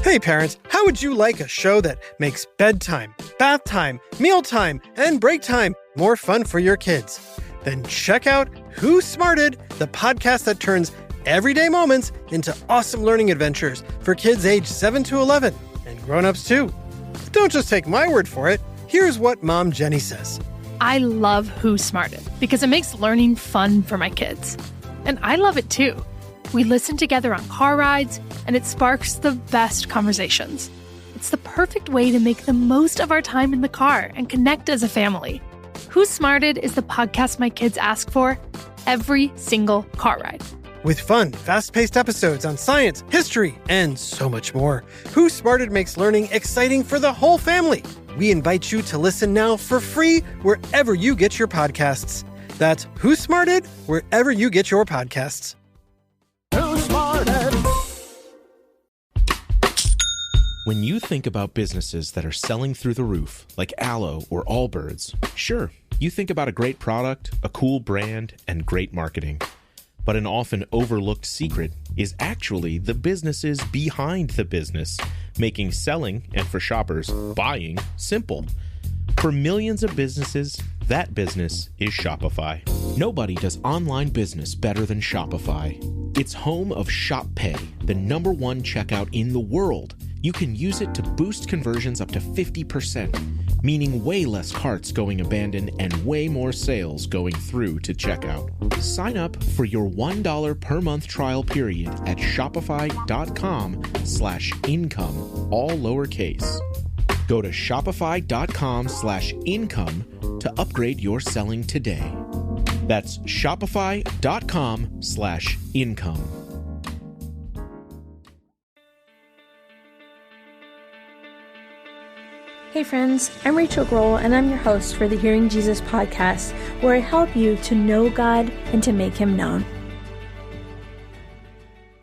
Hey parents, how would you like a show that makes bedtime, bath time, mealtime, and break time more fun for your kids? Then check out Who Smarted, the podcast that turns everyday moments into awesome learning adventures for kids aged 7 to 11 and grown-ups too. Don't just take my word for it. Here's what Mom Jenny says. I love Who Smarted because it makes learning fun for my kids. And I love it too. We listen together on car rides, and it sparks the best conversations. It's the perfect way to make the most of our time in the car and connect as a family. Who Smarted is the podcast my kids ask for every single car ride. With fun, fast-paced episodes on science, history, and so much more, Who Smarted makes learning exciting for the whole family. We invite you to listen now for free wherever you get your podcasts. That's Who Smarted, wherever you get your podcasts. When you think about businesses that are selling through the roof, like Aloe or Allbirds, sure, you think about a great product, a cool brand, and great marketing. But an often overlooked secret is actually the businesses behind the business, making selling, and for shoppers, buying, simple. For millions of businesses, that business is Shopify. Nobody does online business better than Shopify. It's home of Shop Pay, the #1 checkout in the world. You can use it to boost conversions up to 50%, meaning way less carts going abandoned and way more sales going through to checkout. Sign up for your $1 per month trial period at shopify.com/income, all lowercase. Go to shopify.com/income to upgrade your selling today. That's shopify.com/income. Hey friends, I'm Rachel Grohl, and I'm your host for the Hearing Jesus podcast, where I help you to know God and to make Him known.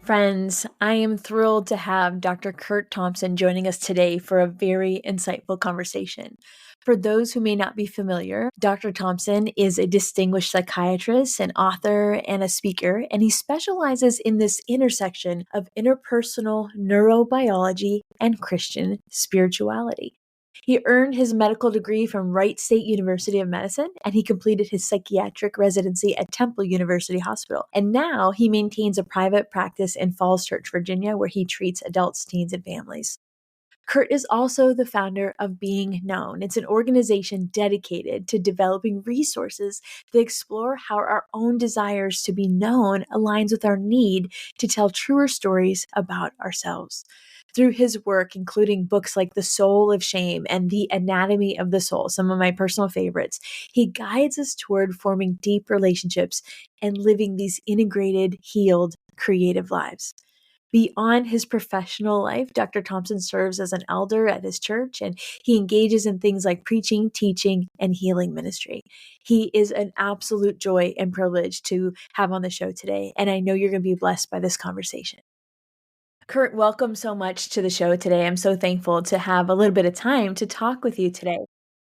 Friends, I am thrilled to have Dr. Curt Thompson joining us today for a very insightful conversation. For those who may not be familiar, Dr. Thompson is a distinguished psychiatrist, an author, and a speaker, and he specializes in this intersection of interpersonal neurobiology and Christian spirituality. He earned his medical degree from Wright State University of Medicine, and he completed his psychiatric residency at Temple University Hospital. And now he maintains a private practice in Falls Church, Virginia, where he treats adults, teens, and families. Curt is also the founder of Being Known. It's an organization dedicated to developing resources that explore how our own desires to be known aligns with our need to tell truer stories about ourselves. Through his work, including books like The Soul of Shame and The Anatomy of the Soul, some of my personal favorites, he guides us toward forming deep relationships and living these integrated, healed, creative lives. Beyond his professional life, Dr. Thompson serves as an elder at his church, and he engages in things like preaching, teaching, and healing ministry. He is an absolute joy and privilege to have on the show today, and I know you're going to be blessed by this conversation. Curt, welcome so much to the show today. I'm so thankful to have a little bit of time to talk with you today.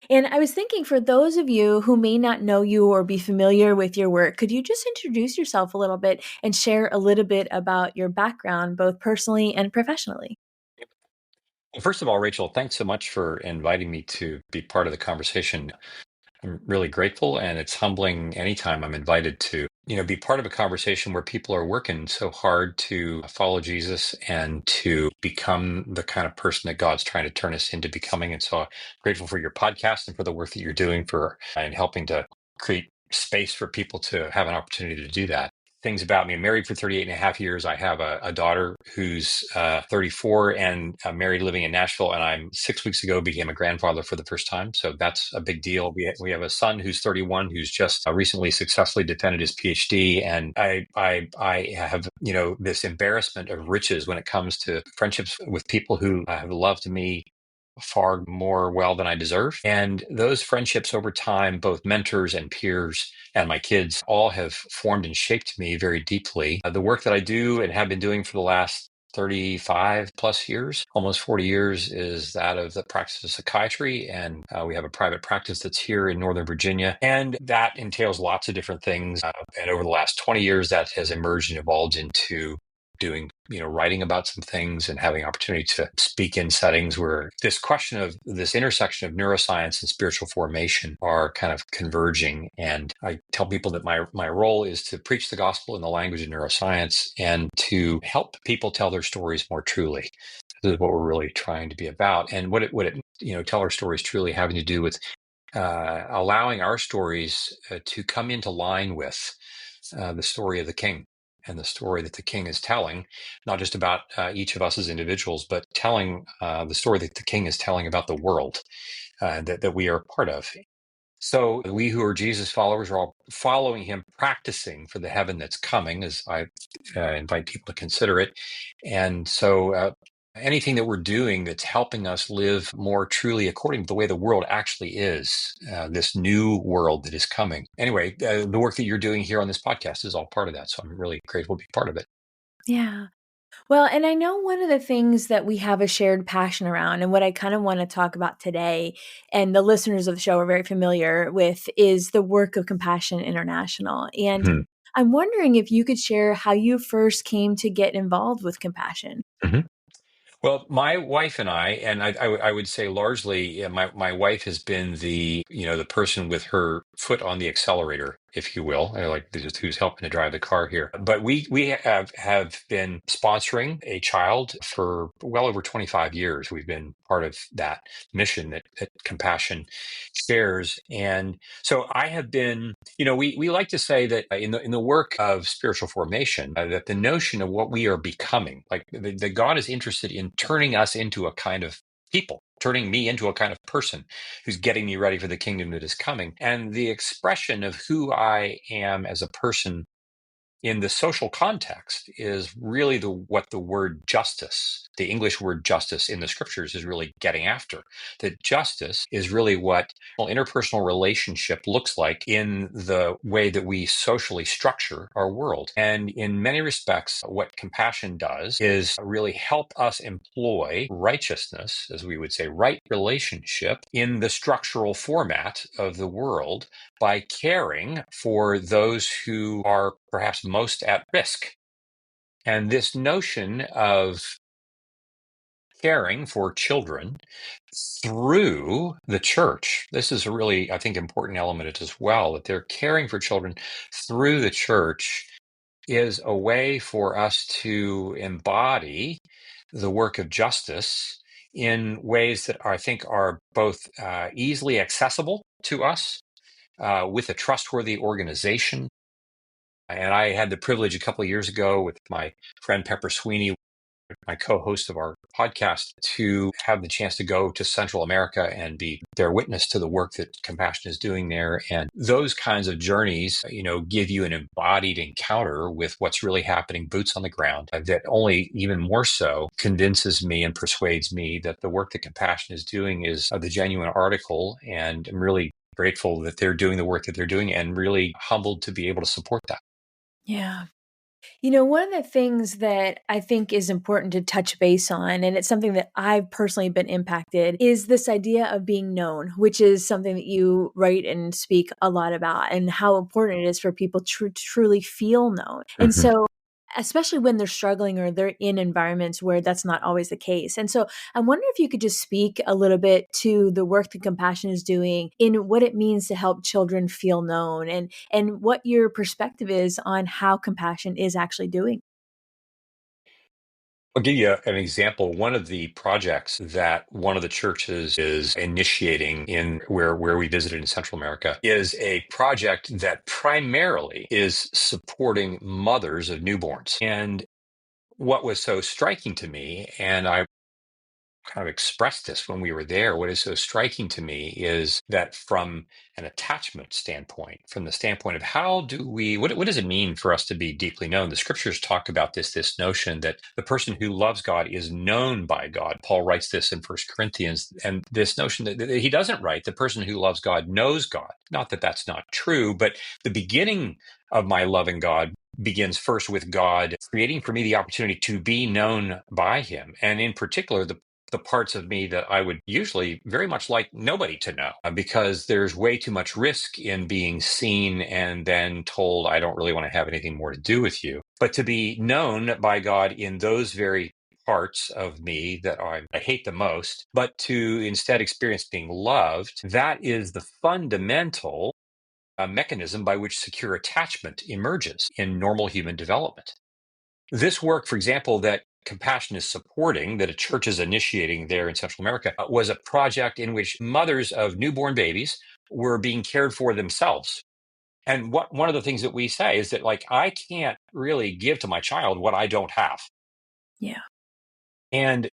And I was thinking, for those of you who may not know you or be familiar with your work, could you just introduce yourself a little bit and share a little bit about your background, both personally and professionally? Well, first of all, Rachel, thanks so much for inviting me to be part of the conversation. I'm really grateful, and it's humbling anytime I'm invited to, be part of a conversation where people are working so hard to follow Jesus and to become the kind of person that God's trying to turn us into becoming. And so I'm grateful for your podcast and for the work that you're doing and helping to create space for people to have an opportunity to do that. Things about me: I'm married for 38 and a half years. I have a daughter who's 34 and married, living in Nashville. And I'm 6 weeks ago became a grandfather for the first time. So that's a big deal. We have a son who's 31, who's just recently successfully defended his PhD. And I have, this embarrassment of riches when it comes to friendships with people who have loved me far more well than I deserve. And those friendships over time, both mentors and peers and my kids, all have formed and shaped me very deeply. The work that I do and have been doing for the last 35 plus years, almost 40 years, is that of the practice of psychiatry. And we have a private practice that's here in Northern Virginia. And that entails lots of different things. And over the last 20 years, that has emerged and evolved into doing, writing about some things and having opportunity to speak in settings where this question of this intersection of neuroscience and spiritual formation are kind of converging. And I tell people that my role is to preach the gospel in the language of neuroscience and to help people tell their stories more truly. This is what we're really trying to be about. And what it tell our stories truly having to do with allowing our stories to come into line with the story of the King and the story that the King is telling, not just about each of us as individuals, but telling the story that the King is telling about the world that we are part of. So we who are Jesus followers are all following him, practicing for the heaven that's coming, as I invite people to consider it. And so anything that we're doing that's helping us live more truly according to the way the world actually is, this new world that is coming. Anyway, the work that you're doing here on this podcast is all part of that. So I'm really grateful to be part of it. Yeah. Well, and I know one of the things that we have a shared passion around, and what I kind of want to talk about today, and the listeners of the show are very familiar with, is the work of Compassion International. And Hmm. I'm wondering if you could share how you first came to get involved with Compassion. Mhm. Well, my wife and I would say largely, my wife has been the person with her foot on the accelerator, if you will, like just who's helping to drive the car here. But we have been sponsoring a child for well over 25 years. We've been part of that mission that Compassion shares, and so I have been. We like to say that in the work of spiritual formation, that the notion of what we are becoming, like that God is interested in turning us into a kind of people, turning me into a kind of person who's getting me ready for the kingdom that is coming. And the expression of who I am as a person in the social context is really what the word justice, the English word justice in the scriptures, is really getting after. That justice is really what interpersonal relationship looks like in the way that we socially structure our world. And in many respects, what Compassion does is really help us employ righteousness, as we would say, right relationship in the structural format of the world by caring for those who are perhaps most at risk. And this notion of caring for children through the church, this is a really, I think, important element as well, that they're caring for children through the church is a way for us to embody the work of justice in ways that I think are both easily accessible to us with a trustworthy organization. And I had the privilege a couple of years ago with my friend Pepper Sweeney, my co-host of our podcast, to have the chance to go to Central America and bear witness to the work that Compassion is doing there. And those kinds of journeys, give you an embodied encounter with what's really happening, boots on the ground, that only even more so convinces me and persuades me that the work that Compassion is doing is the genuine article. And I'm really grateful that they're doing the work that they're doing and really humbled to be able to support that. Yeah. One of the things that I think is important to touch base on, and it's something that I've personally been impacted, is this idea of being known, which is something that you write and speak a lot about, and how important it is for people to truly feel known. And so, especially when they're struggling or they're in environments where that's not always the case. And so I wonder if you could just speak a little bit to the work that Compassion is doing in what it means to help children feel known, and what your perspective is on how Compassion is actually doing. I'll give you an example. One of the projects that one of the churches is initiating in where we visited in Central America is a project that primarily is supporting mothers of newborns. And what was so striking to me, and I kind of expressed this when we were there, what is so striking to me is that from an attachment standpoint, from the standpoint of how do we, what does it mean for us to be deeply known? The scriptures talk about this notion that the person who loves God is known by God. Paul writes this in 1 Corinthians, and this notion that he doesn't write, the person who loves God knows God. Not that that's not true, but the beginning of my loving God begins first with God creating for me the opportunity to be known by him. And in particular, the the parts of me that I would usually very much like nobody to know, because there's way too much risk in being seen and then told, I don't really want to have anything more to do with you. But to be known by God in those very parts of me that I hate the most, but to instead experience being loved, that is the fundamental mechanism by which secure attachment emerges in normal human development. This work, for example, that Compassion is supporting, that a church is initiating there in Central America, was a project in which mothers of newborn babies were being cared for themselves. And one of the things that we say is that, like, I can't really give to my child what I don't have. Yeah. And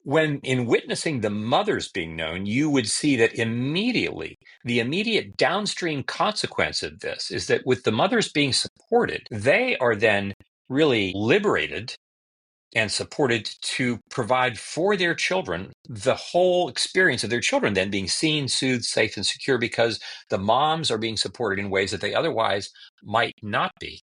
when in witnessing the mothers being known, you would see that immediately, the immediate downstream consequence of this is that with the mothers being supported, they are then really liberated and supported to provide for their children the whole experience of their children then being seen, soothed, safe, and secure, because the moms are being supported in ways that they otherwise might not be.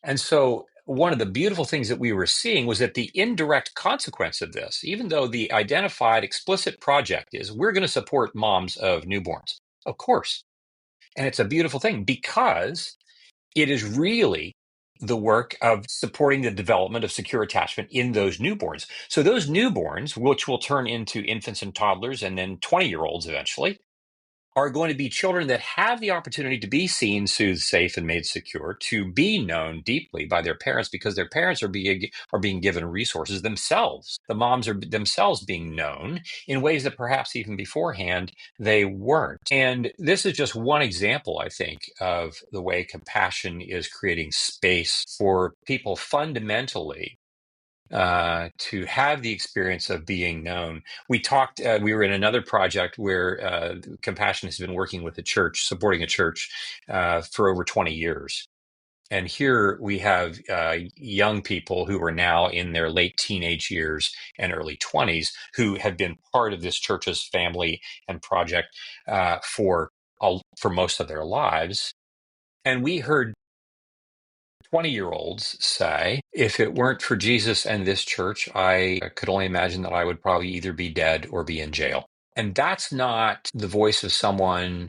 And so one of the beautiful things that we were seeing was that the indirect consequence of this, even though the identified explicit project is we're going to support moms of newborns, of course. And it's a beautiful thing because it is really the work of supporting the development of secure attachment in those newborns. So those newborns, which will turn into infants and toddlers and then 20-year-olds eventually, are going to be children that have the opportunity to be seen, soothed, safe, and made secure, to be known deeply by their parents, because their parents are being given resources themselves. The moms are themselves being known in ways that perhaps even beforehand they weren't. And this is just one example, I think, of the way Compassion is creating space for people fundamentally to have the experience of being known. We were in another project where Compassion has been working with a church, supporting a church for over 20 years. And here we have young people who are now in their late teenage years and early 20s who have been part of this church's family and project for most of their lives. And we heard 20-year-olds say, if it weren't for Jesus and this church, I could only imagine that I would probably either be dead or be in jail. And that's not the voice of someone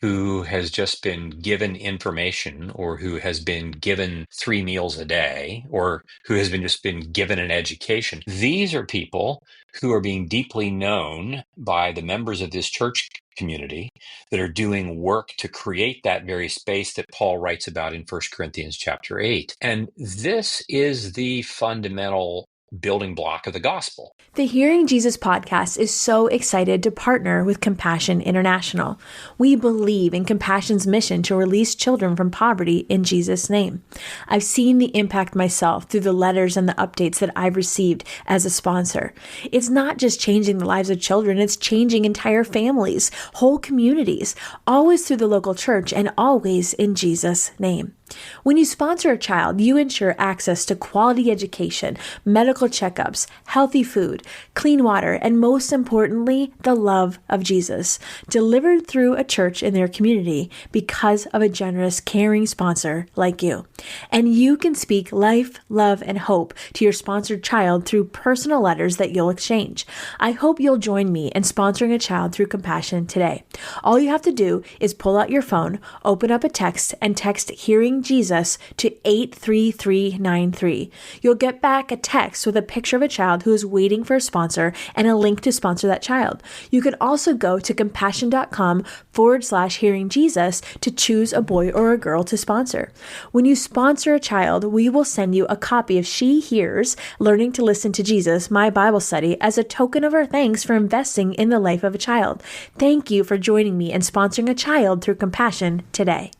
who has just been given information, or who has been given 3 meals a day, or who has just been given an education. These are people who are being deeply known by the members of this church community that are doing work to create that very space that Paul writes about in 1 Corinthians chapter 8. And this is the fundamental building block of the gospel. The Hearing Jesus podcast is so excited to partner with Compassion International. We believe in Compassion's mission to release children from poverty in Jesus' name. I've seen the impact myself through the letters and the updates that I've received as a sponsor. It's not just changing the lives of children, it's changing entire families, whole communities, always through the local church and always in Jesus' name. When you sponsor a child, you ensure access to quality education, medical checkups, healthy food, clean water, and most importantly, the love of Jesus, delivered through a church in their community because of a generous, caring sponsor like you. And you can speak life, love, and hope to your sponsored child through personal letters that you'll exchange. I hope you'll join me in sponsoring a child through Compassion today. All you have to do is pull out your phone, open up a text, and text Hearing Jesus to 83393. You'll get back a text with a picture of a child who is waiting for a sponsor and a link to sponsor that child. You can also go to compassion.com/Hearing Jesus to choose a boy or a girl to sponsor. When you sponsor a child, we will send you a copy of She Hears, Learning to Listen to Jesus, my Bible study, as a token of our thanks for investing in the life of a child. Thank you for joining me in sponsoring a child through Compassion today.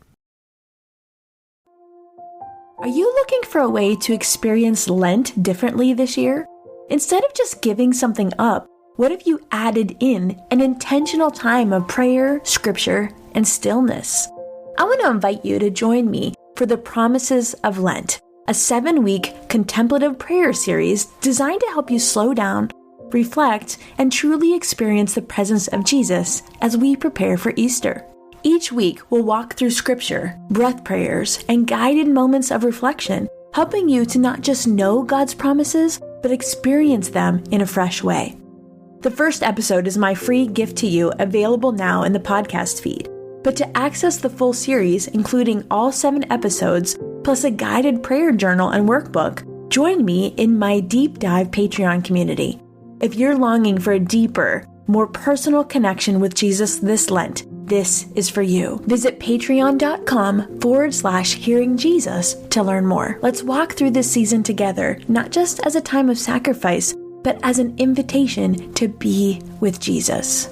Are you looking for a way to experience Lent differently this year? Instead of just giving something up, what if you added in an intentional time of prayer, scripture, and stillness? I want to invite you to join me for the Promises of Lent, a 7-week contemplative prayer series designed to help you slow down, reflect, and truly experience the presence of Jesus as we prepare for Easter. Each week, we'll walk through scripture, breath prayers, and guided moments of reflection, helping you to not just know God's promises, but experience them in a fresh way. The first episode is my free gift to you, available now in the podcast feed. But to access the full series, including all 7 episodes, plus a guided prayer journal and workbook, join me in my Deep Dive Patreon community. If you're longing for a deeper, more personal connection with Jesus this Lent, this is for you. Visit patreon.com/hearing Jesus to learn more. Let's walk through this season together, not just as a time of sacrifice, but as an invitation to be with Jesus.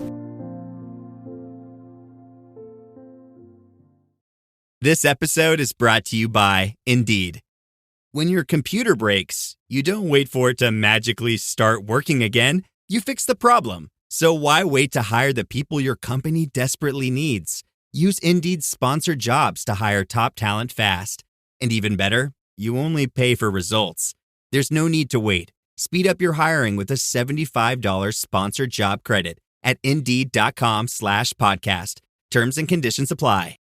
This episode is brought to you by Indeed. When your computer breaks, you don't wait for it to magically start working again. You fix the problem. So why wait to hire the people your company desperately needs? Use Indeed's sponsored jobs to hire top talent fast. And even better, you only pay for results. There's no need to wait. Speed up your hiring with a $75 sponsored job credit at Indeed.com/podcast. Terms and conditions apply.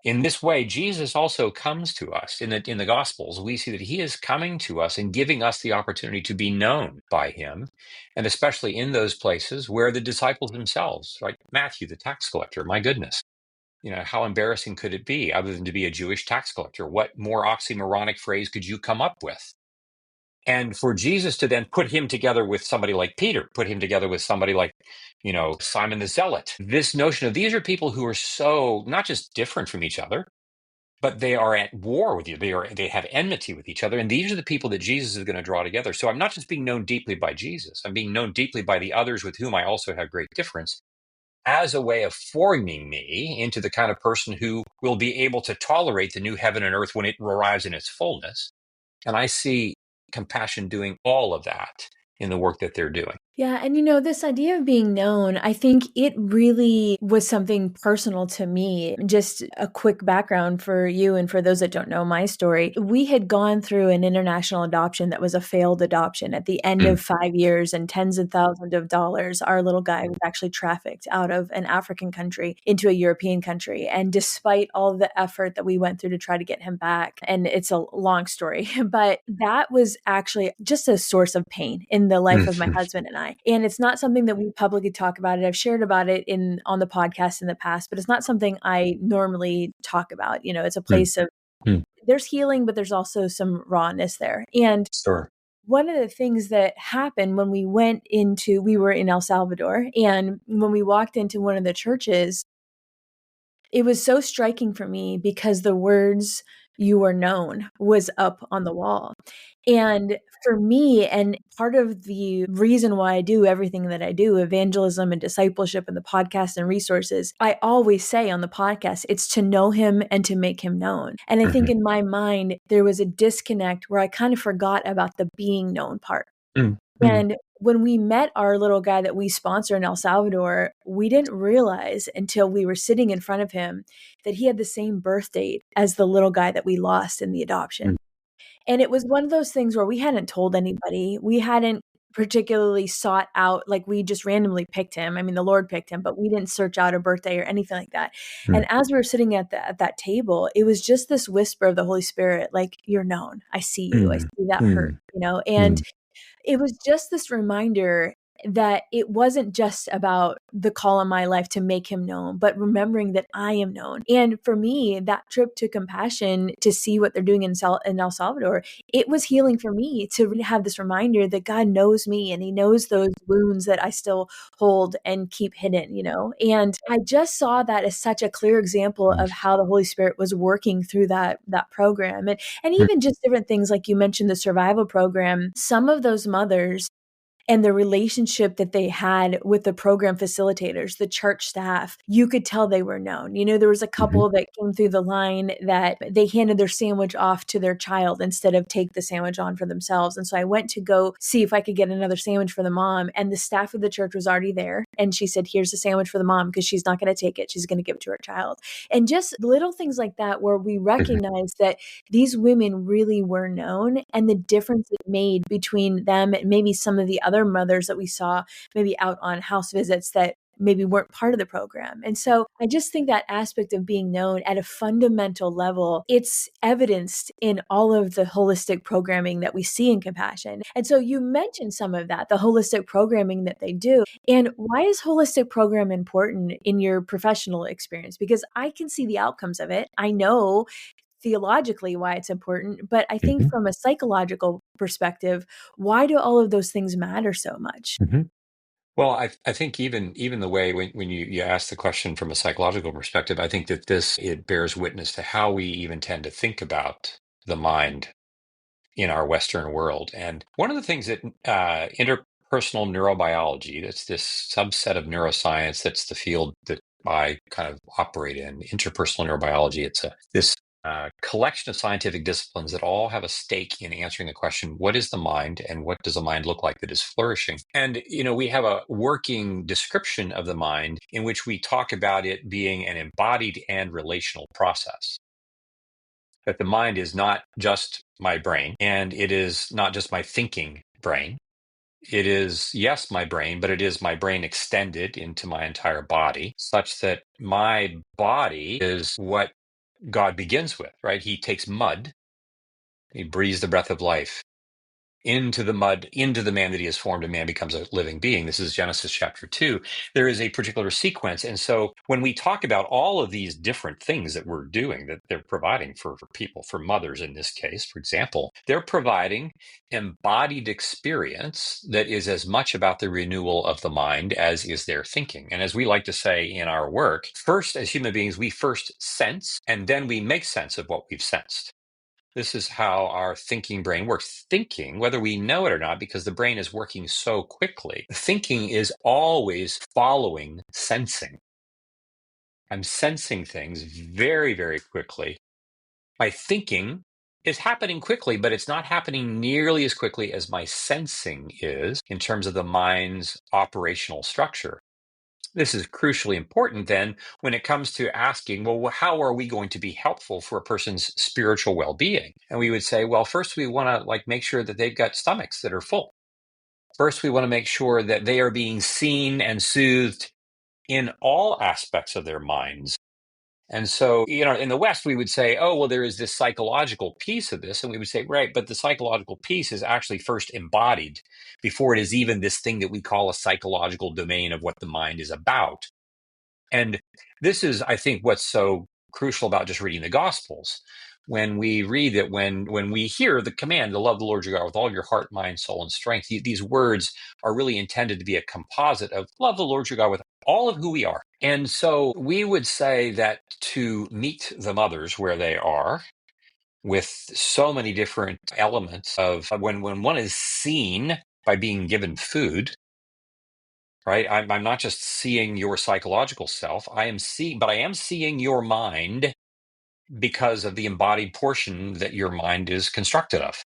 In this way, Jesus also comes to us. In the Gospels, we see that he is coming to us and giving us the opportunity to be known by him, and especially in those places where the disciples themselves, like Matthew, the tax collector, my goodness, how embarrassing could it be other than to be a Jewish tax collector? What more oxymoronic phrase could you come up with? And for Jesus to then put him together with somebody like Peter, put him together with somebody like, Simon the Zealot, this notion of these are people who are so not just different from each other, but they are at war with you. They have enmity with each other. And these are the people that Jesus is going to draw together. So I'm not just being known deeply by Jesus. I'm being known deeply by the others with whom I also have great difference, as a way of forming me into the kind of person who will be able to tolerate the new heaven and earth when it arrives in its fullness. And I see compassion doing all of that in the work that they're doing. Yeah. And this idea of being known, I think it really was something personal to me. Just a quick background for you and for those that don't know my story. We had gone through an international adoption that was a failed adoption. At the end of 5 years and tens of thousands of dollars, our little guy was actually trafficked out of an African country into a European country. And despite all the effort that we went through to try to get him back, and it's a long story, but that was actually just a source of pain in the life of my husband and I. And it's not something that we publicly talk about it. I've shared about it on the podcast in the past, but it's not something I normally talk about. It's a place of, there's healing, but there's also some rawness there. And Sure. One of the things that happened when we were in El Salvador, and when we walked into one of the churches, it was so striking for me because the words "you are known" was up on the wall. And for me, and part of the reason why I do everything that I do, evangelism and discipleship and the podcast and resources, I always say on the podcast, it's to know him and to make him known. And I think in my mind, there was a disconnect where I kind of forgot about the being known part. And when we met our little guy that we sponsor in El Salvador, we didn't realize until we were sitting in front of him that he had the same birth date as the little guy that we lost in the adoption. And it was one of those things where we hadn't told anybody. We hadn't particularly sought out, like we just randomly picked him. I mean, the Lord picked him, but we didn't search out a birthday or anything like that. And as we were sitting at that table, it was just this whisper of the Holy Spirit, like, you're known. I see you. I see that hurt, and it was just this reminder that it wasn't just about the call on my life to make him known, but remembering that I am known. And for me, that trip to Compassion, to see what they're doing in El Salvador, it was healing for me to have this reminder that God knows me and he knows those wounds that I still hold and keep hidden, And I just saw that as such a clear example of how the Holy Spirit was working through that program. And even just different things, like you mentioned, the survival program, some of those mothers and the relationship that they had with the program facilitators, the church staff, you could tell they were known. There was a couple that came through the line that they handed their sandwich off to their child instead of take the sandwich on for themselves. And so I went to go see if I could get another sandwich for the mom, and the staff of the church was already there. And she said, here's a sandwich for the mom because she's not going to take it. She's going to give it to her child. And just little things like that, where we recognize that these women really were known, and the difference it made between them and maybe some of the other mothers that we saw maybe out on house visits that maybe weren't part of the program. And so I just think that aspect of being known at a fundamental level, it's evidenced in all of the holistic programming that we see in compassion. And so you mentioned some of that, the holistic programming that they do. And why is holistic program important in your professional experience? Because I can see the outcomes of it. I know theologically why it's important, but I think from a psychological perspective, why do all of those things matter so much? Well, I think even the way when you ask the question from a psychological perspective, I think that it bears witness to how we even tend to think about the mind in our Western world. And one of the things that interpersonal neurobiology, that's this subset of neuroscience, that's the field that I kind of operate in, interpersonal neurobiology. It's this collection of scientific disciplines that all have a stake in answering the question, what is the mind and what does a mind look like that is flourishing? And, we have a working description of the mind in which we talk about it being an embodied and relational process. That the mind is not just my brain, and it is not just my thinking brain. It is, yes, my brain, but it is my brain extended into my entire body, such that my body is what God begins with, right? He takes mud, he breathes the breath of life into the mud, into the man that he has formed, and man becomes a living being. This is Genesis chapter 2. There is a particular sequence. And so when we talk about all of these different things that we're doing, that they're providing for people, for mothers in this case, for example, they're providing embodied experience that is as much about the renewal of the mind as is their thinking. And as we like to say in our work, first, as human beings, we first sense, and then we make sense of what we've sensed. This is how our thinking brain works. Thinking, whether we know it or not, because the brain is working so quickly, thinking is always following sensing. I'm sensing things very, very quickly. My thinking is happening quickly, but it's not happening nearly as quickly as my sensing is in terms of the mind's operational structure. This is crucially important then when it comes to asking, well, how are we going to be helpful for a person's spiritual well-being? And we would say, well, first we want to make sure that they've got stomachs that are full. First, we want to make sure that they are being seen and soothed in all aspects of their minds. And so, in the West, we would say, oh, well, there is this psychological piece of this. And we would say, right, but the psychological piece is actually first embodied before it is even this thing that we call a psychological domain of what the mind is about. And this is, I think, what's so crucial about just reading the Gospels. When we read that, when we hear the command to love the Lord your God with all your heart, mind, soul, and strength, these words are really intended to be a composite of love the Lord your God with all of who we are. And so we would say that to meet the mothers where they are, with so many different elements of when one is seen by being given food, right? I'm not just seeing your psychological self. I am seeing your mind because of the embodied portion that your mind is constructed of.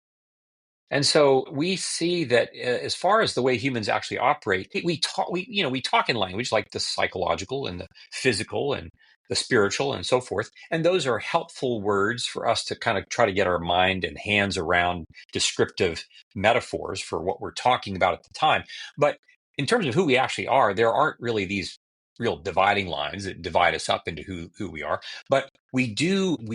And so we see that as far as the way humans actually operate, we talk in language like the psychological and the physical and the spiritual and so forth. And those are helpful words for us to kind of try to get our mind and hands around descriptive metaphors for what we're talking about at the time. But in terms of who we actually are, there aren't really these real dividing lines that divide us up into who we are. But we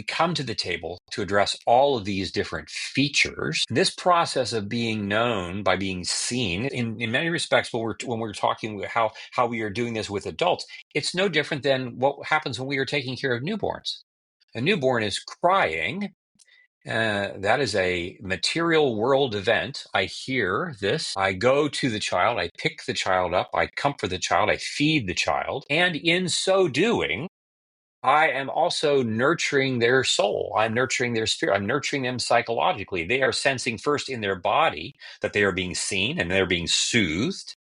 come to the table to address all of these different features. This process of being known by being seen, in many respects, when we're talking how we are doing this with adults, it's no different than what happens when we are taking care of newborns. A newborn is crying. That is a material world event. I hear this. I go to the child. I pick the child up. I comfort the child. I feed the child. And in so doing, I am also nurturing their soul. I'm nurturing their spirit. I'm nurturing them psychologically. They are sensing first in their body that they are being seen and they're being soothed.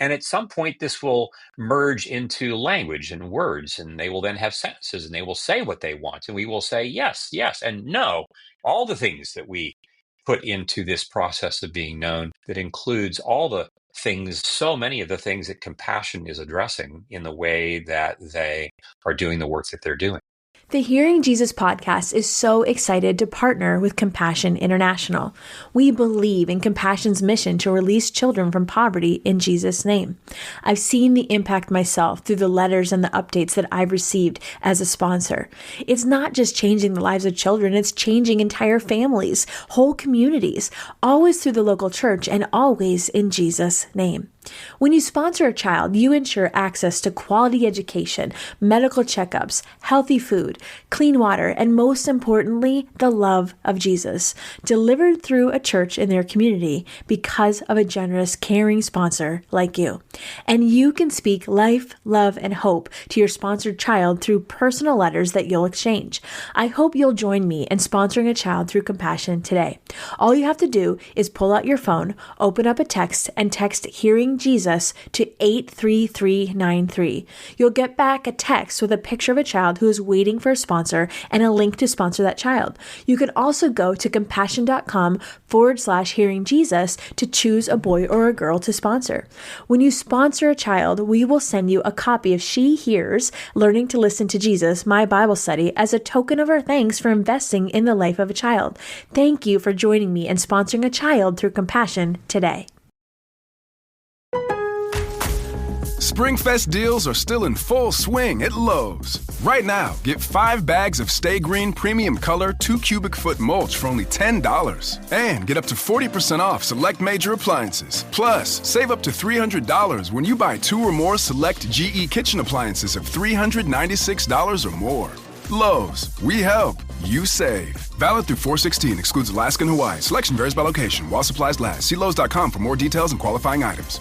And at some point, this will merge into language and words, and they will then have sentences, and they will say what they want. And we will say yes, yes, and no, all the things that we put into this process of being known that includes all the things, so many of the things that compassion is addressing in the way that they are doing the work that they're doing. The Hearing Jesus podcast is so excited to partner with Compassion International. We believe in Compassion's mission to release children from poverty in Jesus' name. I've seen the impact myself through the letters and the updates that I've received as a sponsor. It's not just changing the lives of children, it's changing entire families, whole communities, always through the local church and always in Jesus' name. When you sponsor a child, you ensure access to quality education, medical checkups, healthy food, clean water, and most importantly, the love of Jesus, delivered through a church in their community because of a generous, caring sponsor like you. And you can speak life, love, and hope to your sponsored child through personal letters that you'll exchange. I hope you'll join me in sponsoring a child through Compassion today. All you have to do is pull out your phone, open up a text, and text Hearing Jesus to 83393. You'll get back a text with a picture of a child who is waiting for a sponsor and a link to sponsor that child. You can also go to compassion.com/Hearing Jesus to choose a boy or a girl to sponsor. When you sponsor a child, we will send you a copy of She Hears, Learning to Listen to Jesus, my Bible study, as a token of our thanks for investing in the life of a child. Thank you for joining me in sponsoring a child through Compassion today. Springfest deals are still in full swing at Lowe's. Right now, get 5 bags of Stay Green Premium Color 2 cubic foot mulch for only $10. And get up to 40% off select major appliances. Plus, save up to $300 when you buy 2 or more select GE kitchen appliances of $396 or more. Lowe's, we help, you save. Valid through 4/16, excludes Alaska and Hawaii. Selection varies by location. While supplies last. See Lowe's.com for more details and qualifying items.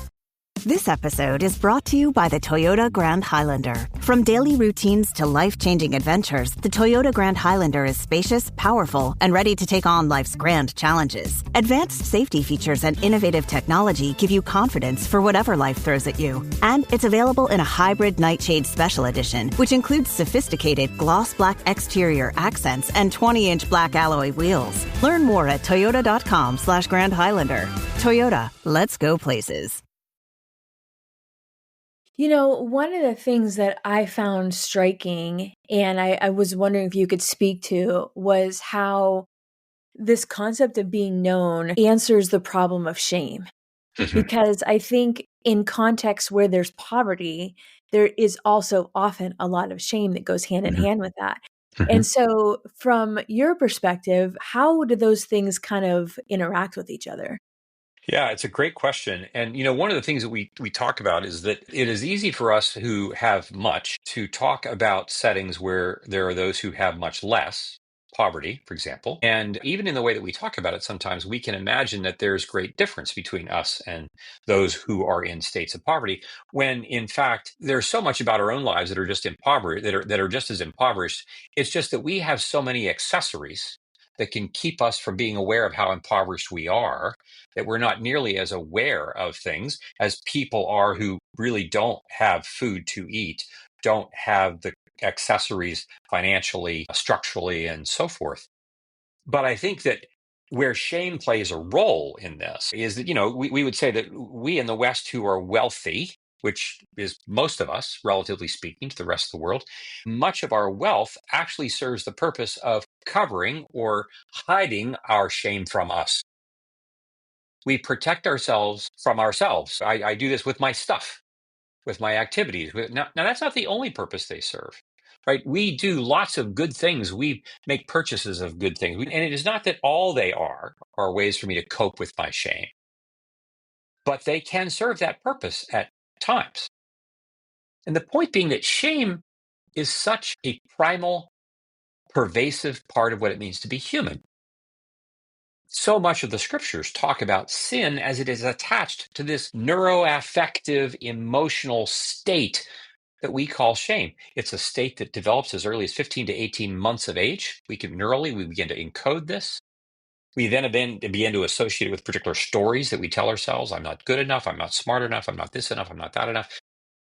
This episode is brought to you by the Toyota Grand Highlander. From daily routines to life-changing adventures, the Toyota Grand Highlander is spacious, powerful, and ready to take on life's grand challenges. Advanced safety features and innovative technology give you confidence for whatever life throws at you. And it's available in a hybrid Nightshade Special Edition, which includes sophisticated gloss black exterior accents and 20-inch black alloy wheels. Learn more at toyota.com/Grand Highlander. Toyota, let's go places. You know, one of the things that I found striking, and I was wondering if you could speak to, was how this concept of being known answers the problem of shame. Because I think in contexts where there's poverty, there is also often a lot of shame that goes hand in hand with that. And so from your perspective, how do those things kind of interact with each other? Yeah, it's a great question. And one of the things that we talk about is that it is easy for us who have much to talk about settings where there are those who have much less, poverty, for example. And even in the way that we talk about it, sometimes we can imagine that there's great difference between us and those who are in states of poverty, when in fact there's so much about our own lives that are just impoverished, that are just as impoverished. It's just that we have so many accessories that can keep us from being aware of how impoverished we are, that we're not nearly as aware of things as people are who really don't have food to eat, don't have the accessories financially, structurally, and so forth. But I think that where shame plays a role in this is that, we would say that we in the West who are wealthy, which is most of us, relatively speaking, to the rest of the world, much of our wealth actually serves the purpose of covering or hiding our shame from us. We protect ourselves from ourselves. I do this with my stuff, with my activities. Now, that's not the only purpose they serve, right? We do lots of good things. We make purchases of good things. And it is not that all they are ways for me to cope with my shame, but they can serve that purpose at times. And the point being that shame is such a primal, pervasive part of what it means to be human. So much of the scriptures talk about sin as it is attached to this neuroaffective, emotional state that we call shame. It's a state that develops as early as 15 to 18 months of age. We begin to encode this. We then begin to associate it with particular stories that we tell ourselves. I'm not good enough. I'm not smart enough. I'm not this enough. I'm not that enough.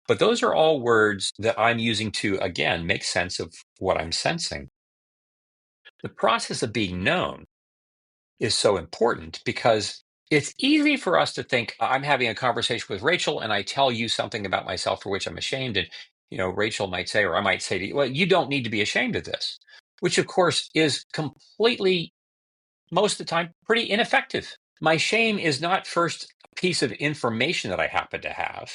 But those are all words that I'm using to, again, make sense of what I'm sensing. The process of being known is so important because it's easy for us to think, I'm having a conversation with Rachel and I tell you something about myself for which I'm ashamed. And Rachel might say, or I might say to you, well, you don't need to be ashamed of this, which of course is completely, most of the time, pretty ineffective. My shame is not first a piece of information that I happen to have.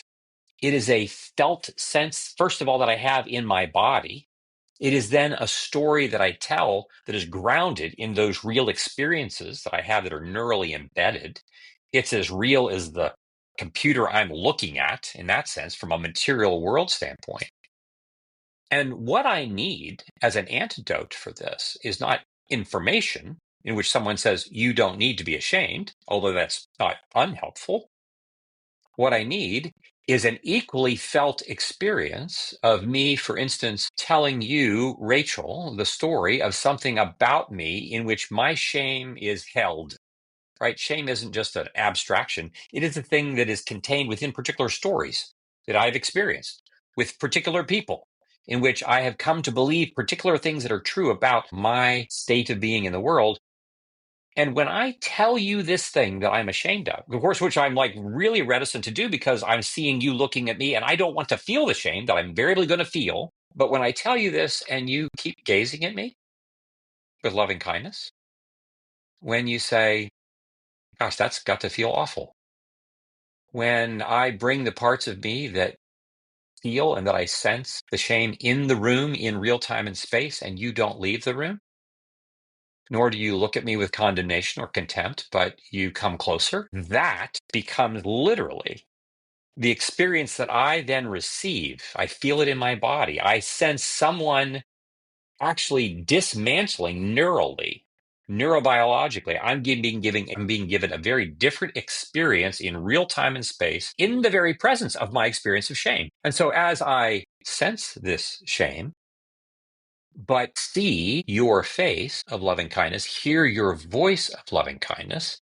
It is a felt sense, first of all, that I have in my body. It is then a story that I tell that is grounded in those real experiences that I have that are neurally embedded. It's as real as the computer I'm looking at, in that sense, from a material world standpoint. And what I need as an antidote for this is not information in which someone says, you don't need to be ashamed, although that's not unhelpful. What I need is an equally felt experience of me, for instance, telling you, Rachel, the story of something about me in which my shame is held. Right? Shame isn't just an abstraction. It is a thing that is contained within particular stories that I've experienced with particular people, in which I have come to believe particular things that are true about my state of being in the world. And when I tell you this thing that I'm ashamed of course, which I'm like really reticent to do because I'm seeing you looking at me and I don't want to feel the shame that I'm invariably going to feel. But when I tell you this and you keep gazing at me with loving kindness, when you say, gosh, that's got to feel awful. When I bring the parts of me that feel and that I sense the shame in the room in real time and space, and you don't leave the room, nor do you look at me with condemnation or contempt, but you come closer, that becomes literally the experience that I then receive. I feel it in my body. I sense someone actually dismantling neurally, neurobiologically. I'm being given a very different experience in real time and space in the very presence of my experience of shame. And so as I sense this shame, but see your face of loving kindness, hear your voice of loving kindness,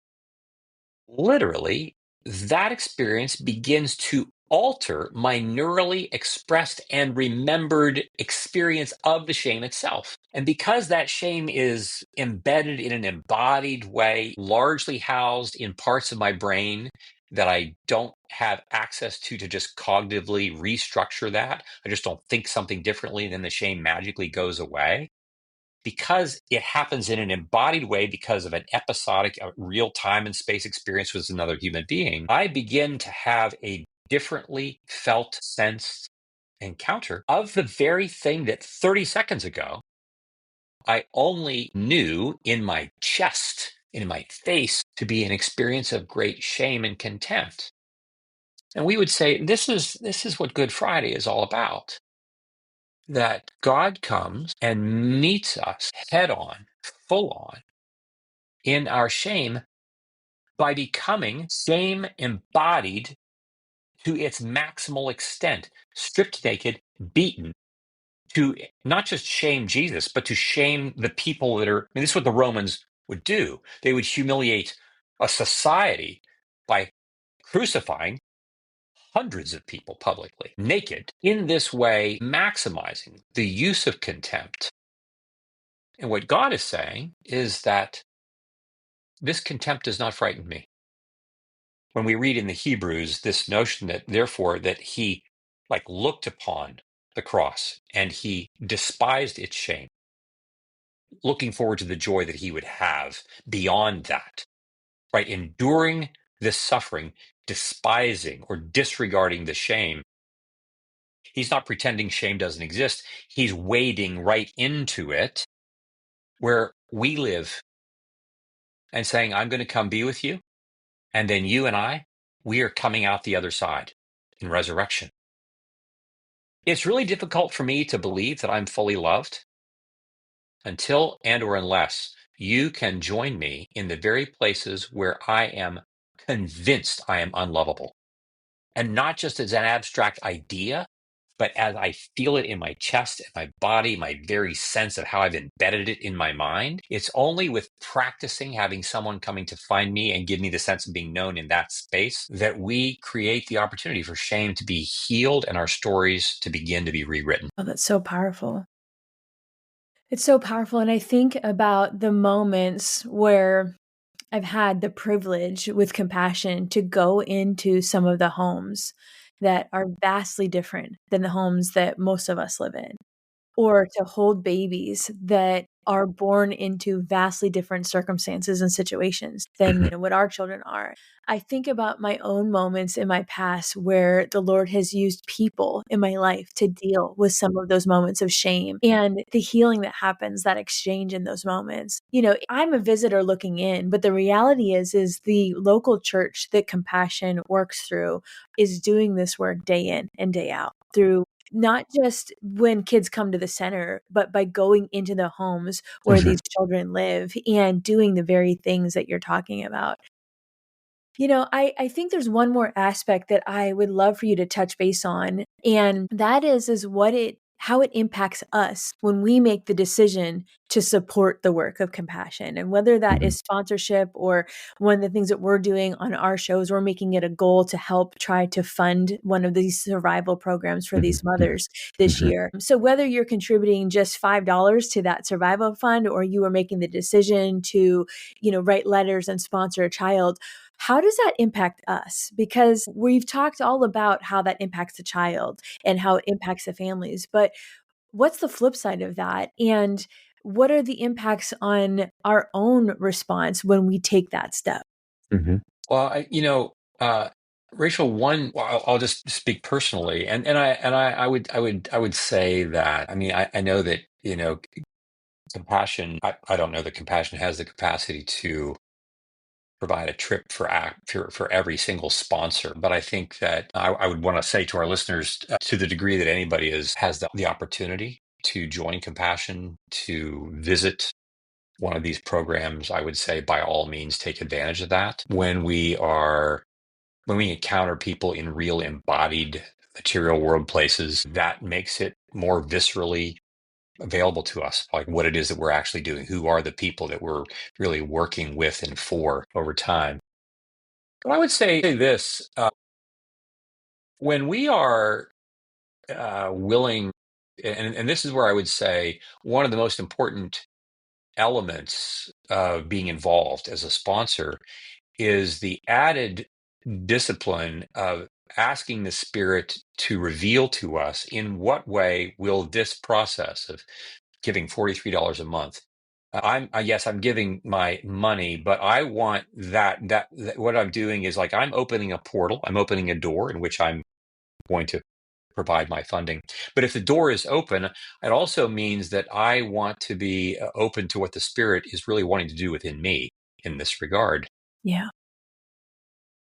literally, that experience begins to alter my neurally expressed and remembered experience of the shame itself. And because that shame is embedded in an embodied way, largely housed in parts of my brain that I don't have access to just cognitively restructure that, I just don't think something differently, and then the shame magically goes away. Because it happens in an embodied way because of an episodic, real time and space experience with another human being, I begin to have a differently felt, sensed encounter of the very thing that 30 seconds ago I only knew in my chest, in my face, to be an experience of great shame and contempt. And we would say this is what Good Friday is all about. That God comes and meets us head on, full on, in our shame by becoming shame embodied to its maximal extent, stripped naked, beaten, to not just shame Jesus, but to shame the people that are, this is what the Romans would do. They would humiliate a society by crucifying hundreds of people publicly, naked, in this way, maximizing the use of contempt. And what God is saying is that this contempt does not frighten me. When we read in the Hebrews this notion that therefore that he looked upon the cross and he despised its shame, looking forward to the joy that he would have beyond that, right? Enduring this suffering, despising or disregarding the shame. He's not pretending shame doesn't exist. He's wading right into it where we live and saying, I'm going to come be with you. And then you and I, we are coming out the other side in resurrection. It's really difficult for me to believe that I'm fully loved until and or unless you can join me in the very places where I am convinced I am unlovable. And not just as an abstract idea, but as I feel it in my chest, in my body, my very sense of how I've embedded it in my mind. It's only with practicing having someone coming to find me and give me the sense of being known in that space that we create the opportunity for shame to be healed and our stories to begin to be rewritten. Oh, that's so powerful. It's so powerful. And I think about the moments where I've had the privilege with compassion to go into some of the homes that are vastly different than the homes that most of us live in, or to hold babies that are born into vastly different circumstances and situations than, what our children are. I think about my own moments in my past where the Lord has used people in my life to deal with some of those moments of shame and the healing that happens, that exchange in those moments. I'm a visitor looking in, but the reality is the local church that Compassion works through is doing this work day in and day out through not just when kids come to the center, but by going into the homes where these children live and doing the very things that you're talking about. I think there's one more aspect that I would love for you to touch base on, and that is how it impacts us when we make the decision to support the work of Compassion. And whether that is sponsorship or one of the things that we're doing on our shows, we're making it a goal to help try to fund one of these survival programs for these mothers this year. So whether you're contributing just $5 to that survival fund, or you are making the decision to, write letters and sponsor a child, how does that impact us? Because we've talked all about how that impacts the child and how it impacts the families, but what's the flip side of that? And what are the impacts on our own response when we take that step? Well, Rachel, I'll just speak personally, and I would say that, I know that, Compassion, I don't know that Compassion has the capacity to provide a trip for every single sponsor. But I think that I would want to say to our listeners, to the degree that anybody has the opportunity to join Compassion, to visit one of these programs, I would say by all means take advantage of that. When we encounter people in real embodied material world places, that makes it more viscerally available to us, like what it is that we're actually doing, who are the people that we're really working with and for over time. But I would say this, when we are willing, and this is where I would say one of the most important elements of being involved as a sponsor is the added discipline of asking the Spirit to reveal to us in what way will this process of giving $43 a month. Yes, I'm giving my money, but I want that what I'm doing is like I'm opening a portal, I'm opening a door in which I'm going to provide my funding. But if the door is open, it also means that I want to be open to what the Spirit is really wanting to do within me in this regard. Yeah.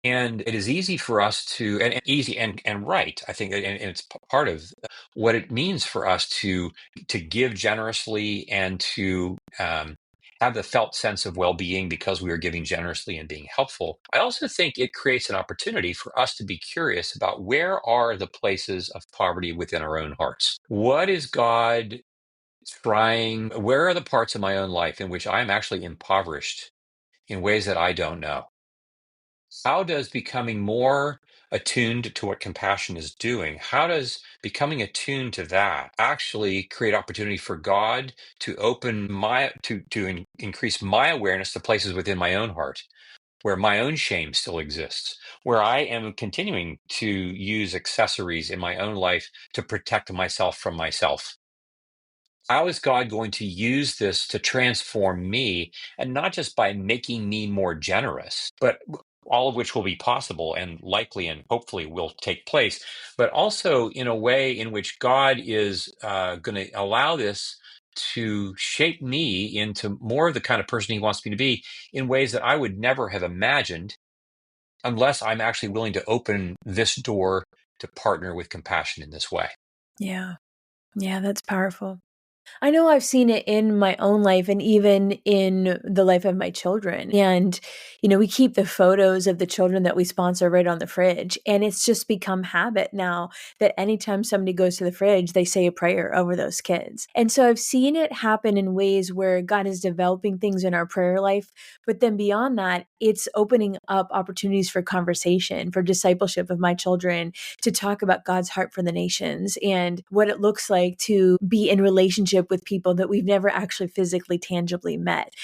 And it is easy for us to, and easy and right, I think, and it's part of what it means for us to give generously and to have the felt sense of well-being because we are giving generously and being helpful. I also think it creates an opportunity for us to be curious about where are the places of poverty within our own hearts. What is God trying? Where are the parts of my own life in which I am actually impoverished in ways that I don't know? How does becoming more attuned to what Compassion is doing, how does becoming attuned to that actually create opportunity for God to open increase my awareness to places within my own heart where my own shame still exists, where I am continuing to use accessories in my own life to protect myself from myself? How is God going to use this to transform me, and not just by making me more generous, but all of which will be possible and likely and hopefully will take place, but also in a way in which God is going to allow this to shape me into more of the kind of person he wants me to be in ways that I would never have imagined unless I'm actually willing to open this door to partner with Compassion in this way. Yeah. Yeah, that's powerful. I know I've seen it in my own life and even in the life of my children. And, we keep the photos of the children that we sponsor right on the fridge. And it's just become habit now that anytime somebody goes to the fridge, they say a prayer over those kids. And so I've seen it happen in ways where God is developing things in our prayer life. But then beyond that, it's opening up opportunities for conversation, for discipleship of my children, to talk about God's heart for the nations and what it looks like to be in relationship with people that we've never actually physically, tangibly met,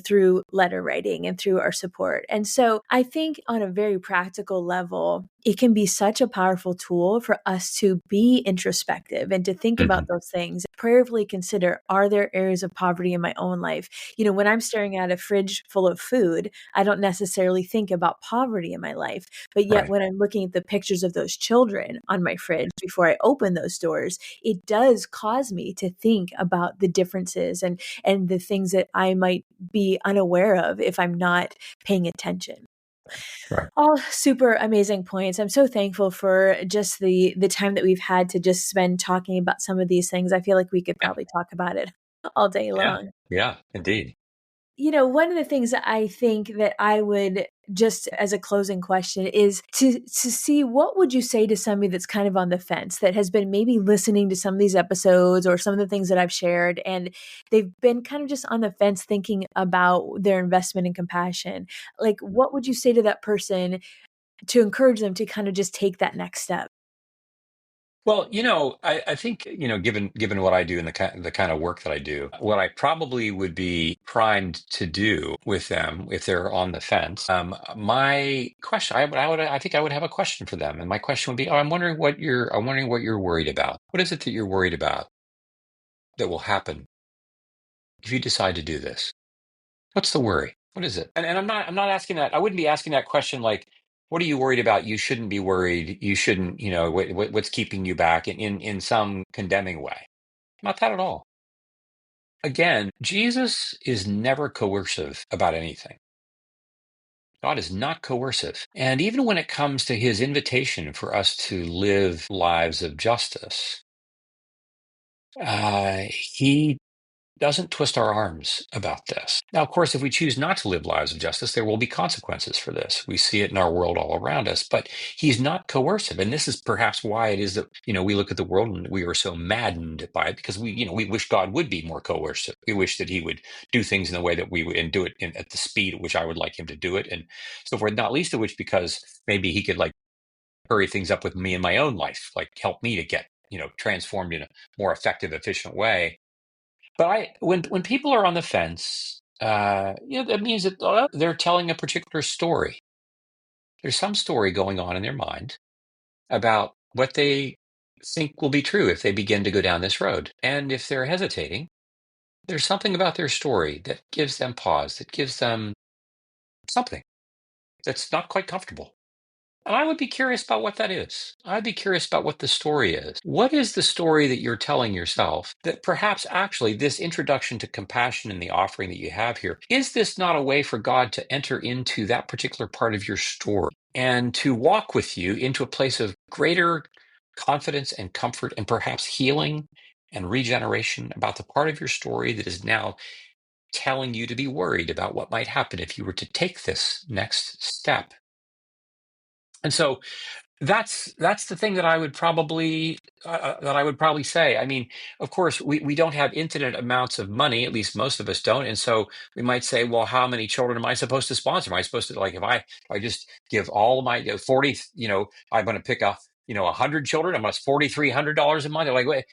through letter writing and through our support. And so I think on a very practical level, it can be such a powerful tool for us to be introspective and to think about those things, prayerfully consider, are there areas of poverty in my own life? When I'm staring at a fridge full of food, I don't necessarily think about poverty in my life. But yet Right. when I'm looking at the pictures of those children on my fridge before I open those doors, it does cause me to think about the differences and the things that I might be unaware of if I'm not paying attention. Right. All super amazing points. I'm so thankful for just the time that we've had to just spend talking about some of these things. I feel like we could Yeah. probably talk about it all day Yeah. long. Yeah. Indeed. One of the things that I think that I would just as a closing question is to see, what would you say to somebody that's kind of on the fence, that has been maybe listening to some of these episodes or some of the things that I've shared, and they've been kind of just on the fence thinking about their investment in compassion. Like, what would you say to that person to encourage them to kind of just take that next step? Well, I think, given what I do and the kind of work that I do, what I probably would be primed to do with them if they're on the fence. My question, I think I would have a question for them, and my question would be, I'm wondering what you're worried about. What is it that you're worried about that will happen if you decide to do this? What's the worry? What is it? And I'm not asking that. I wouldn't be asking that question like, what are you worried about? You shouldn't be worried. You shouldn't, what's keeping you back in some condemning way. Not that at all. Again, Jesus is never coercive about anything. God is not coercive. And even when it comes to his invitation for us to live lives of justice, he doesn't twist our arms about this. Now, of course, if we choose not to live lives of justice, there will be consequences for this. We see it in our world all around us, but he's not coercive. And this is perhaps why it is that, we look at the world and we are so maddened by it, because we wish God would be more coercive. We wish that he would do things in the way that we would, and do it at the speed at which I would like him to do it, and so forth. Not least of which because maybe he could hurry things up with me in my own life, help me to get, transformed in a more effective, efficient way. But when people are on the fence, that means that they're telling a particular story. There's some story going on in their mind about what they think will be true if they begin to go down this road. And if they're hesitating, there's something about their story that gives them pause, that gives them something that's not quite comfortable. And I would be curious about what that is. I'd be curious about what the story is. What is the story that you're telling yourself that perhaps actually this introduction to compassion and the offering that you have here, is this not a way for God to enter into that particular part of your story and to walk with you into a place of greater confidence and comfort and perhaps healing and regeneration about the part of your story that is now telling you to be worried about what might happen if you were to take this next step? And so that's the thing that I would probably say. I mean, of course, we don't have infinite amounts of money. At least most of us don't. And so we might say, well, how many children am I supposed to sponsor? Am I supposed to, if I just give all of my 40? I'm going to pick 100 children. I'm going to $4,300 a month. They're like, wait.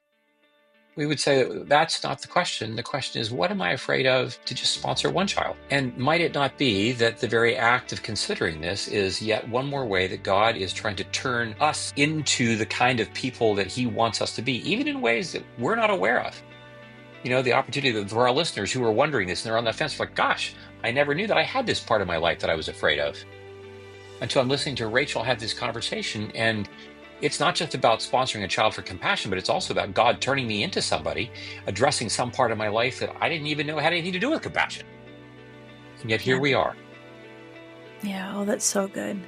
We would say that that's not the question. The question is, what am I afraid of to just sponsor one child? And might it not be that the very act of considering this is yet one more way that God is trying to turn us into the kind of people that he wants us to be, even in ways that we're not aware of? The opportunity for our listeners who are wondering this and they're on the fence, like, gosh, I never knew that I had this part of my life that I was afraid of, until I'm listening to Rachel have this conversation. And it's not just about sponsoring a child for compassion, but it's also about God turning me into somebody, addressing some part of my life that I didn't even know had anything to do with compassion. And yet here we are. Yeah, oh, that's so good.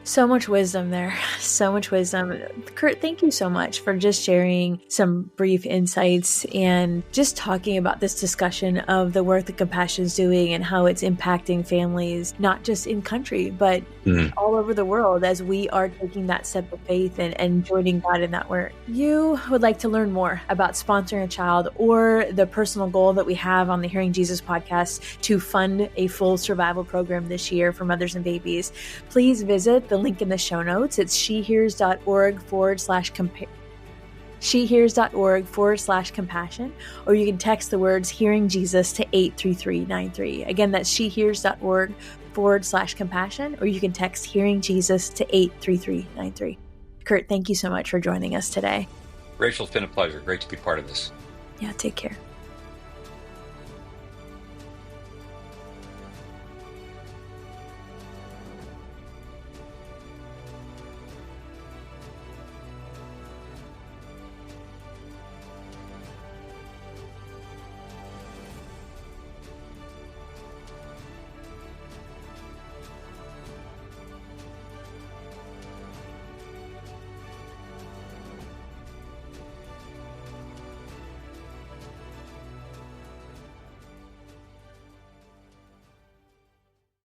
So much wisdom there. So much wisdom. Curt, thank you so much for just sharing some brief insights and just talking about this discussion of the work that Compassion is doing and how it's impacting families, not just in country, but all over the world as we are taking that step of faith and joining God in that work. You would like to learn more about sponsoring a child or the personal goal that we have on the Hearing Jesus podcast to fund a full survival program this year for mothers and babies, please visit the link in the show notes. It's shehears.org/compassion, or you can text the words Hearing Jesus to 83393. Again, that's shehears.org 888-438-compassion, or you can text Hearing Jesus to 83393. Curt, thank you so much for joining us today. Rachel, it's been a pleasure. Great to be part of this. Yeah, take care.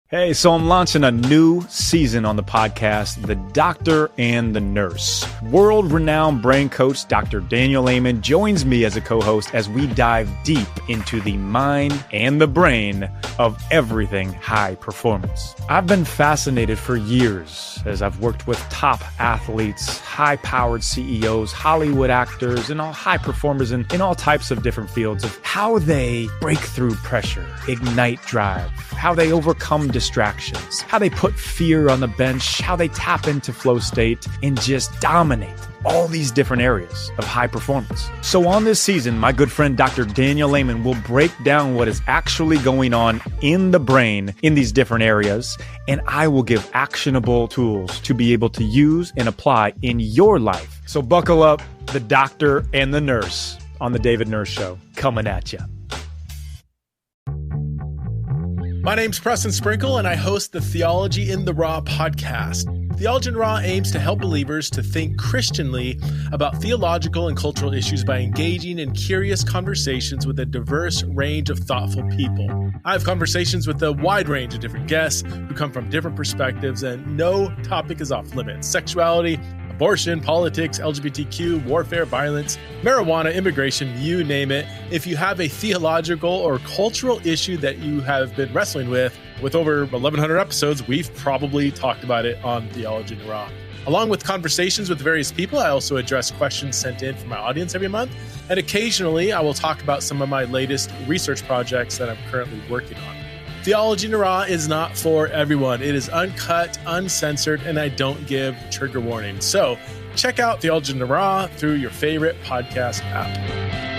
Hey, so I'm launching a new season on the podcast, The Doctor and the Nurse. World-renowned brain coach Dr. Daniel Amen joins me as a co-host as we dive deep into the mind and the brain of everything high performance. I've been fascinated for years as I've worked with top athletes, high-powered CEOs, Hollywood actors, and all high performers in all types of different fields of how they break through pressure, ignite drive, how they overcome distractions, how they put fear on the bench, how they tap into flow state and just dominate all these different areas of high performance. So on this season, my good friend Dr. Daniel Amen will break down what is actually going on in the brain in these different areas, and I will give actionable tools to be able to use and apply in your life. So buckle up, The Doctor and the Nurse on The David Nurse Show, coming at you. My name's Preston Sprinkle, and I host the Theology in the Raw podcast. Theology in the Raw aims to help believers to think Christianly about theological and cultural issues by engaging in curious conversations with a diverse range of thoughtful people. I have conversations with a wide range of different guests who come from different perspectives, and no topic is off limits. Sexuality, abortion, politics, LGBTQ, warfare, violence, marijuana, immigration, you name it. If you have a theological or cultural issue that you have been wrestling with over 1,100 episodes, we've probably talked about it on Theology in the Raw. Along with conversations with various people, I also address questions sent in from my audience every month. And occasionally, I will talk about some of my latest research projects that I'm currently working on. Theology in the Raw is not for everyone. It is uncut, uncensored, and I don't give trigger warnings. So check out Theology in the Raw through your favorite podcast app.